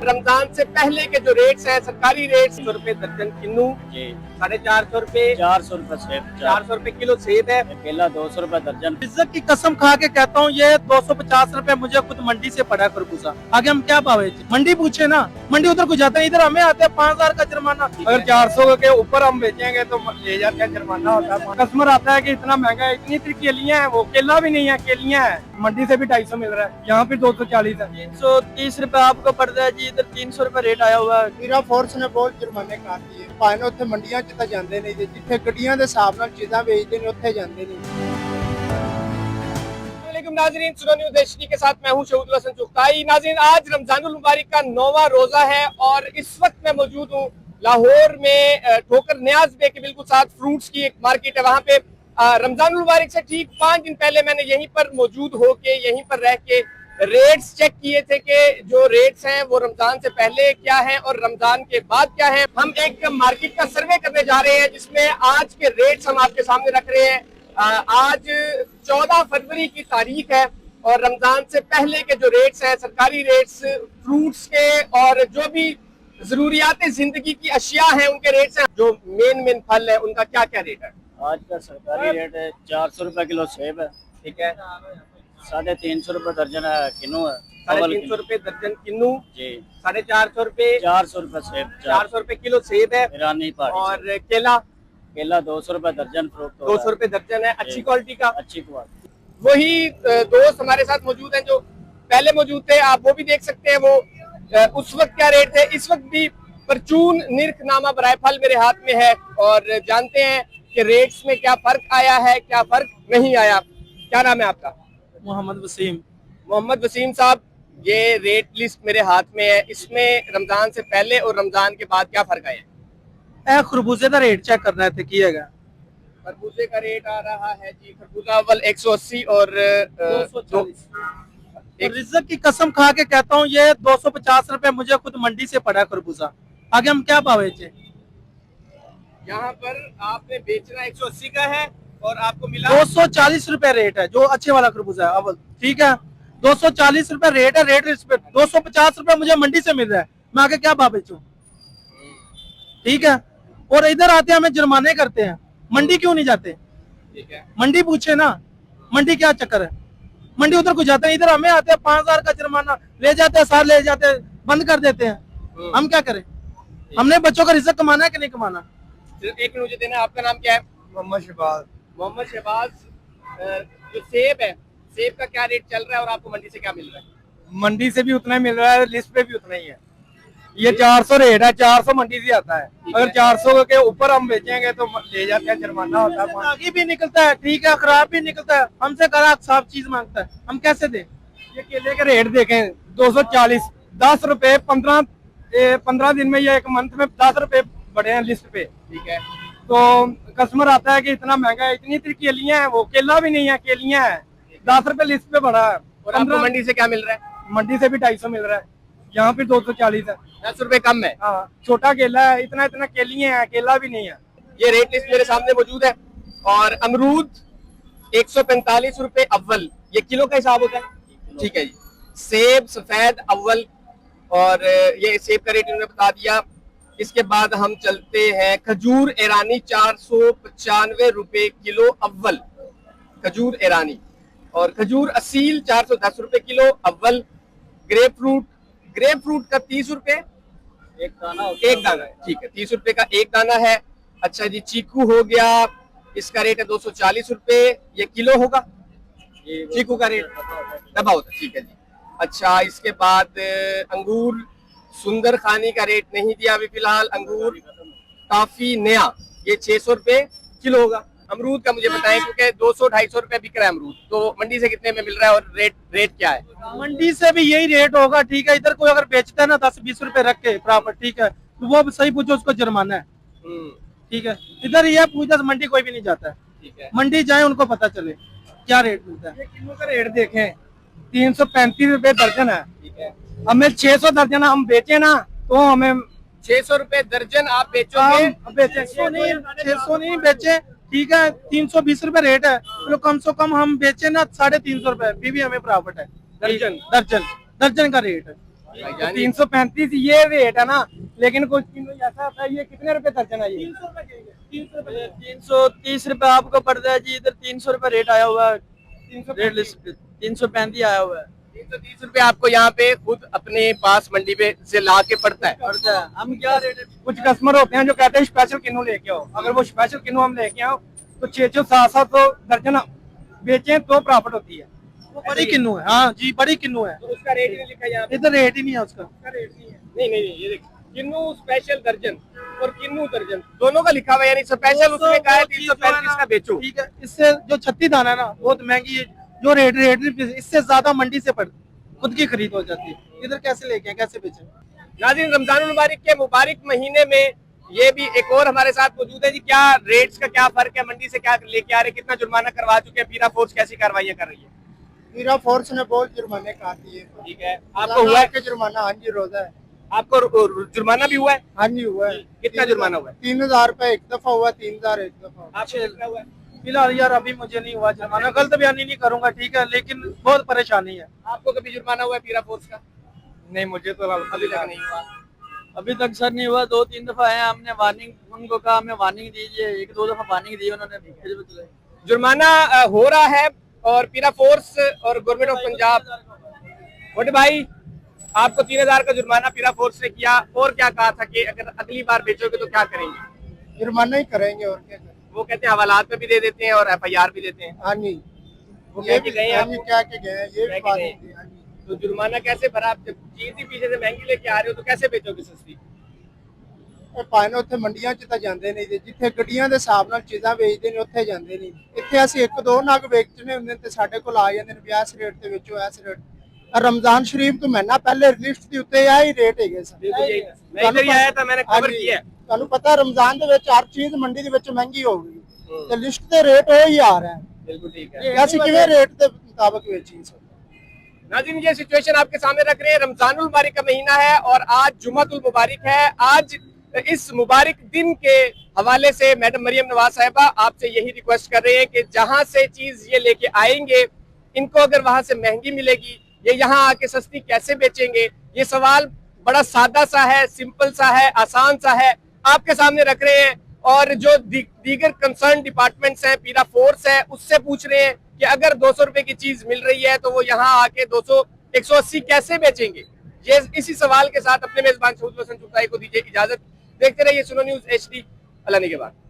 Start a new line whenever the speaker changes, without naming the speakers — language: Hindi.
रमजान से पहले के जो रेट्स हैं, सरकारी रेट्स, 100 रुपए दर्जन किन्नू जी, 450 रुपए, 400 रुपए सेब, 400 रुपए किलो सेब है, केला 200 रुपए दर्जन।
इज्जत की कसम खा के कहता हूँ ये 250 रुपए मुझे खुद मंडी से पड़ा खरबूजा। आगे हम क्या भाव बेचे? मंडी पूछे ना, मंडी उधर को जाते हैं, इधर हमें आते हैं 5000 का जुर्माना।
अगर 400 के ऊपर हम बेचेंगे तो ले जाते हैं, जुर्माना होता है। कस्टमर आता है कि इतना महंगा है, इतनी केलियां हैं, वो केला भी नहीं है, केलियां है। मंडी से भी 250 मिल रहा है, यहाँ पे 240 है।
330 रुपए आपको पड़ रहा है जी, इधर 300 रुपए रेट आया हुआ है।
मीरा फोर्स ने बहुत जुर्माने काटे हैं, भाई ने उत्थे मंडियां च तां जांदे नहीं, जिथे गड्डियां दे हिसाब नाल चीज़ां बेचदे ने उत्थे जांदे नहीं।
नाज़रीन, सुनो न्यूज़ एचडी के साथ मैं हूं शहीदुल हसन चुगताई। नाज़रीन, आज रमजानुल मुबारक का 9वां रोजा है और इस वक्त मैं मौजूद हूं लाहौर में ठोकर न्याज बे के बिल्कुल साथ फ्रूट्स की एक मार्केट है। वहां पे रमजानुल मुबारक से ठीक 5 दिन पहले मैंने यहीं पर मौजूद होके, यहीं पर रह के रेट्स चेक किए थे कि जो रेट्स हैं वो रमजान से पहले क्या है और रमजान के बाद क्या है। हम एक मार्केट का सर्वे करने जा रहे हैं जिसमें आज के रेट्स हम आपके सामने रख रहे हैं। आज 14 फरवरी की तारीख है और रमजान से पहले के जो रेट्स हैं, सरकारी रेट्स फ्रूट्स के और जो भी जरूरियात जिंदगी की अशिया हैं उनके रेट्स हैं। जो मेन फल है उनका क्या क्या रेट है?
आज का सरकारी रेट है 400 रुपए किलो सेब है,
ठीक है,
350 रुपए दर्जन है किन्नू है,
350 रुपए दर्जन किन्नू
जी,
450 रुपए,
400 रुपए सेब,
400 रुपए किलो सेब है,
ईरानी पहाड़ी
और केला
200 रुपए दर्जन, फ्रूट
200 रुपए दर्जन है, अच्छी क्वालिटी का।
अच्छी क्वालिटी।
वही दोस्त हमारे साथ मौजूद हैं जो पहले मौजूद थे, आप वो भी देख सकते हैं। वो उस वक्त क्या रेट थे, इस वक्त भी परचून निर्खनामा बराए फल मेरे हाथ में है और जानते हैं कि रेट्स में क्या फर्क आया है, क्या फर्क नहीं आया। क्या नाम है आपका?
मोहम्मद वसीम।
मोहम्मद वसीम साहब, ये रेट लिस्ट मेरे हाथ में है, इसमें रमजान से पहले और रमजान के बाद क्या फर्क आया?
खरबूजे का रेट चेक करना है किएगा।
खरबूजे का रेट आ रहा है जी, खरबूजा अव्वल 180 और
240। इज्जत की कसम खा के कहता हूँ ये 250 रुपए मुझे खुद मंडी से पड़ा खरबूजा। आगे हम क्या भाव बेचे?
यहाँ पर आपने बेचना 180 का है और आपको मिला
240 रुपए रेट है, जो अच्छे वाला खरबूजा है अव्वल, ठीक है। 240 रुपए रेट है, रेट रिस्पेक्ट। 250 रुपए मुझे मंडी से मिल रहा है, मैं आगे क्या भाव बेचूं? ठीक है। और इधर आते हैं हमें जुर्माने करते हैं, मंडी क्यों नहीं जाते?
ठीक है,
मंडी पूछे ना, मंडी क्या चक्कर है? मंडी उधर को जाते हैं, इधर हमें आते हैं 5000 का जुर्माना, ले जाते हैं, साल ले जाते हैं, बंद कर देते हैं। हम क्या करें? हमने बच्चों का रिज़्क कमाना है कि नहीं कमाना?
सिर्फ एक मिनट मुझे देना। आपका नाम क्या है?
मोहम्मद शहबाज।
मोहम्मद शहबाज, जो सेब है, सेब का क्या रेट चल रहा है और आपको मंडी से क्या मिल रहा है?
मंडी से भी उतना ही मिल रहा है, लिस्ट पे भी उतना ही है। ये 400 रेट है, 400 मंडी से आता है। अगर 400 के ऊपर हम बेचेंगे तो ले जाते हैं, जुर्माना होता है।
आगे भी निकलता है, ठीक है, खराब भी निकलता है। हमसे खराब साफ चीज मांगता है, हम कैसे दे?
ये केले के रेट देखें, 240, 10 रुपए 15 दिन में, ये एक मंथ में 10 रुपए बढ़े हैं लिस्ट पे।
ठीक है,
तो कस्टमर आता है कि इतना महंगा है, इतनी केलियां हैं, वो केला भी नहीं है, केलियां है। 10 रुपए लिस्ट पे बढ़ा है।
और आपको मंडी से क्या मिल रहा है?
मंडी से भी 250 मिल रहा है, यहाँ पे 240 है।
10 रुपए कम है।
हाँ, छोटा केला है, इतना केलियां है, केला भी नहीं है।
ये रेट लिस्ट मेरे सामने मौजूद है। और अमरूद 145 रुपए अव्वल, ये किलो का हिसाब होता है, ठीक है जी। सेब सफेद अव्वल, और ये सेब का रेट इन्होंने बता दिया। इसके बाद हम चलते हैं, खजूर ईरानी 495 रुपए किलो अव्वल, खजूर ईरानी। और खजूर असील 410 रुपए किलो अव्वल। ग्रेप फ्रूट का 30 रुपए
एक दाना,
ठीक है, 30 रुपए का एक दाना है। अच्छा जी, चीकू हो गया, इसका रेट है 240 रुपए, ये किलो होगा। चीकू का रेट डब्बा होता है, ठीक है जी। अच्छा, इसके बाद अंगूर सुंदर खानी का रेट नहीं दिया अभी फिलहाल। अंगूर काफी नया, ये 600 रुपए किलो होगा। अमरूद का मुझे बताएं, क्योंकि 200-250 रुपए बिक रहा है अमरूद, तो मंडी से कितने में मिल रहा है और रेट क्या है?
मंडी से भी यही रेट होगा, ठीक है। इधर कोई अगर बेचता है ना 10-20 रुपए रख के प्रॉपर, ठीक है, तो वो सही पूछो, उसको जुर्माना है, ठीक है। इधर ये पूछा मंडी कोई भी नहीं जाता है,
ठीक है।
मंडी जाए उनको पता चले क्या रेट मिलता है।
किलो का रेट देखें, 335 रुपए दर्जन है,
ठीक है।
हमें 600 दर्जन हम बेचे ना तो हमें
600 रुपए दर्जन आप बेचोगे?
600 नहीं बेचे, ठीक है। 320 रुपए रेट है, तो कम से कम हम बेचे ना 350 रुपए, फिर भी हमें प्रॉफिट है।
दर्जन
दर्जन का रेट है।
भाईजान,
335 ये रेट है ना, लेकिन कुछ किलो ऐसा होता है, ये कितने रुपए दर्जन है ये?
330 रुपए आपको पड़ता है जी, इधर 300 रुपए रेट आया हुआ है, 335 आया हुआ है।
330 रुपए आपको यहाँ पे खुद अपने पास मंडी पे से ला के पड़ता है।
हम क्या रेट है?
कुछ कस्टमर होते हैं जो कहते हैं स्पेशल किन्नू लेके आओ, अगर वो स्पेशल किन्नू हम लेके आओ तो 600-700 दर्जन बेचें तो प्रॉफिट होती है।
वो बड़ी किन्नू है, हाँ जी बड़ी किन्नू है,
तो उसका रेट ही नहीं लिखा यहाँ पे।
इधर रेट ही नहीं है उसका।
नहीं नहीं नहीं, ये देख, किन्नू स्पेशल दर्जन और किन्नू दर्जन दोनों का लिखा हुआ है, यानी स्पेशल उसमें कहा है 335 का बेचो।
ठीक है, इससे जो 36 दाना है ना बहुत महंगी है, जो रेट इससे ज्यादा मंडी से पड़ खुद की खरीद हो जाती है, इधर कैसे लेके आए, कैसे बेचे?
नाज़रीन, रमजानुल मुबारक के मुबारक महीने में ये भी एक और हमारे साथ मौजूद है जी। क्या रेट्स का क्या फर्क है, मंडी से क्या लेके आ रहे, कितना जुर्माना करवा चुके हैं, पीरा फोर्स कैसी कार्रवाइयां कर रही है?
पीरा फोर्स ने बहुत जुर्माने काटी है।
ठीक है, आपको हुआ है
के जुर्माना? हाँ जी, रोजा है।
आपको जुर्माना भी हुआ है?
हाँ जी हुआ है।
कितना जुर्माना हुआ है?
3000 रुपए एक दफा हुआ, 3000 एक दफा हुआ।
आपको कितना हुआ है?
फिलहाल यार अभी मुझे नहीं हुआ जुर्माना, गलत बयानी नहीं करूंगा, ठीक है, लेकिन बहुत परेशानी है।
आपको कभी जुर्माना हुआ है पीरा फोर्स का?
नहीं, मुझे तो
अभी तक नहीं हुआ।
अभी तक सर नहीं हुआ, 2-3 दफा है, हमने वार्निंग उनको कहा हमें वार्निंग दीजिए, 1-2 दफा वार्निंग दी उन्होंने।
जुर्माना हो रहा है और पीरा फोर्स और गवर्नमेंट ऑफ पंजाब। बड़े भाई, आपको 3000 का जुर्माना पीरा फोर्स ने किया, और क्या कहा था कि अगर अगली बार बेचोगे तो क्या करेंगे?
जुर्माना ही करेंगे और क्या करेंगे।
वो कहते हैं हवालात में भी दे देते हैं और FIR भी देते हैं।
हाँ जी,
वो
ये
कह
भी
के गए हैं
हाँ जी,
आपको?
क्या के गए हैं, ये
क्या
भी
के
बात
गए?
नहीं थी। हाँ जी।
तो जुर्माना कैसे भरा? आप जब चीज ही पीछे से महंगी लेके आ रहे हो तो कैसे बेचोगे सस्ती?
ਇਹ ਭਾਵੇਂ ਉੱਥੇ ਮੰਡੀਆਂ 'ਚ ਤਾਂ ਜਾਂਦੇ ਨਹੀਂ ਜੀ, ਜਿੱਥੇ ਗੱਡੀਆਂ ਦੇ ਹਿਸਾਬ ਨਾਲ ਚੀਜ਼ਾਂ ਵੇਚਦੇ ਨੇ ਉੱਥੇ ਜਾਂਦੇ ਨਹੀਂ। ਇੱਥੇ ਅਸੀਂ ਇੱਕ ਦੋ ਨਗ ਵੇਚਣੇ ਹੁੰਦੇ ਨੇ ਤੇ ਸਾਡੇ ਕੋਲ ਆ ਜਾਂਦੇ ਨੇ ਵੀ ਇਸ ਰੇਟ ਤੇ ਵੇਚੋ, ਇਸ ਰੇਟ। रमजान शरीफ ਤੋਂ ਮਹੀਨਾ ਪਹਿਲੇ ਲਿਸਟ ਦੇ ਉੱਤੇ ਆਹੀ ਰੇਟ ਹੈਗੇ ਸਨ।
मैं इधर ही आया था, मैंने
हाँ
कवर
जी,
किया है।
ਤੁਹਾਨੂੰ ਪਤਾ ਰਮਜ਼ਾਨ ਦੇ ਵਿੱਚ ਹਰ ਚੀਜ਼ ਮੰਡੀ ਦੇ ਵਿੱਚ ਮਹਿੰਗੀ ਹੋ ਗਈ ਤੇ ਲਿਸਟ ਤੇ ਰੇਟ ਉਹ ਹੀ ਆ ਰਿਹਾ ਹੈ।
बिल्कुल ठीक है।
ਅਸੀਂ ਕਿਵੇਂ ਰੇਟ ਦੇ ਮੁਤਾਬਕ ਵੇਚੀ ਸਰ?
नाज़रीन, ये सिचुएशन आपके सामने रख रहे हैं। रमजानुल मुबारक का महीना है और आज जुम्मतुल मुबारक है। आज इस मुबारक दिन के हवाले से मैडम मरियम नवाज साहिबा आपसे यही रिक्वेस्ट कर रहे हैं कि जहां से चीज ये लेके आएंगे, इनको अगर वहां से महंगी मिलेगी, ये यहाँ आके सस्ती कैसे बेचेंगे? ये सवाल बड़ा सादा सा है, सिंपल सा है, आसान सा है, आपके सामने रख रहे हैं। और जो दीगर कंसर्न डिपार्टमेंट्स हैं, पीरा फोर्स है, उससे पूछ रहे हैं कि अगर 200 रुपए की चीज मिल रही है तो वो यहाँ आके 200 180 कैसे बेचेंगे? ये इसी सवाल के साथ अपने मेजबान शहीद हसन चुगताई को दीजिए इजाजत। देखते रहिए सुनो न्यूज़ HD। अल्लाह ने के बाद।